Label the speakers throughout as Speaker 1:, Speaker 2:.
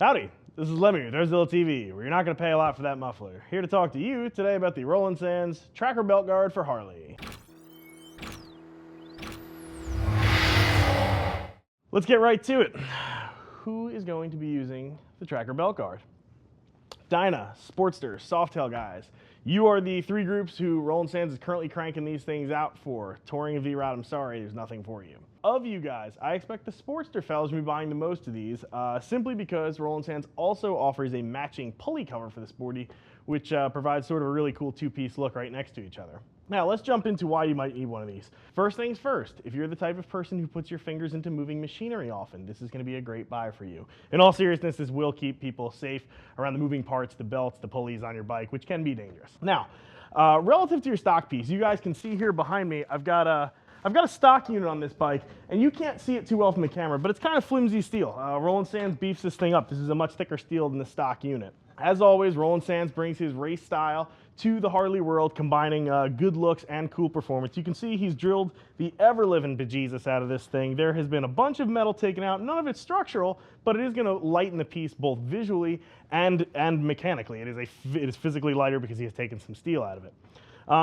Speaker 1: Howdy, this is Lemmy with RevZilla TV, where you're not going to pay a lot for that muffler. Here to talk to you today about the Roland tracker belt guard for Harley. Let's get right to it. Who is going to be using the tracker belt guard? Dyna, Sportster, Softail guys. You are the three groups who Roland is currently cranking these things out for. Touring and V-Rod, I'm sorry, there's nothing for you. Of you guys, I expect the Sportster fellas to be buying the most of these, simply because Roland also offers a matching pulley cover for the Sporty, which provides sort of a really cool two-piece look right next to each other. Now, let's jump into why you might need one of these. First things first, if you're the type of person who puts your fingers into moving machinery often, this is going to be a great buy for you. In all seriousness, this will keep people safe around the moving parts, the belts, the pulleys on your bike, which can be dangerous. Now, relative to your stock piece, you guys can see here behind me, I've got a stock unit on this bike, and you can't see it too well from the camera, but it's kind of flimsy steel. Roland beefs this thing up. This is a much thicker steel than the stock unit. As always, Roland brings his race style to the Harley world, combining good looks and cool performance. You can see he's drilled the ever-living bejesus out of this thing. There has been a bunch of metal taken out. None of it's structural, but it is going to lighten the piece both visually and mechanically. It is physically lighter because he has taken some steel out of it.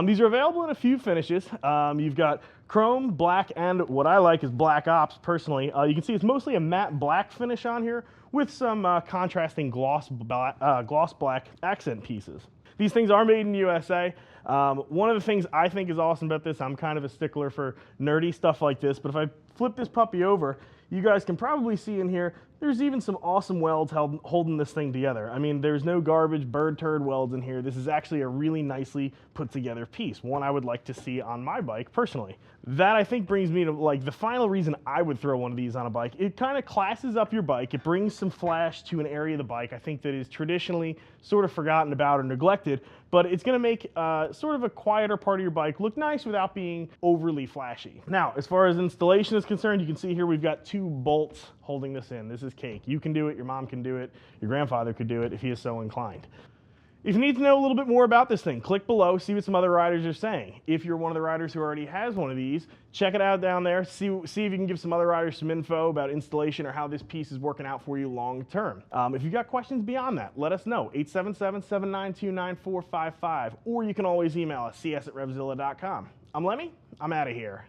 Speaker 1: These are available in a few finishes. You've got chrome, black, and what I like is black ops personally. You can see it's mostly a matte black finish on here with some contrasting gloss black accent pieces. These things are made in the USA. One of the things I think is awesome about this, I'm kind of a stickler for nerdy stuff like this, but if I flip this puppy over, you guys can probably see in here, there's even some awesome welds holding this thing together. I mean, there's no garbage bird turd welds in here. This is actually a really nicely put together piece, one I would like to see on my bike personally. That I think brings me to like the final reason I would throw one of these on a bike. It kind of classes up your bike. It brings some flash to an area of the bike I think that is traditionally sort of forgotten about or neglected, but it's going to make sort of a quieter part of your bike look nice without being overly flashy. Now, as far as installation is concerned, you can see here we've got two bolts holding this in. This is cake. You can do it, your mom can do it, your grandfather could do it if he is so inclined. If you need to know a little bit more about this thing, click below, see what some other riders are saying. If you're one of the riders who already has one of these, check it out down there, see if you can give some other riders some info about installation or how this piece is working out for you long term. If you've got questions beyond that, let us know, 877-792-9455, or you can always email us, cs@revzilla.com. I'm Lemmy, I'm out of here.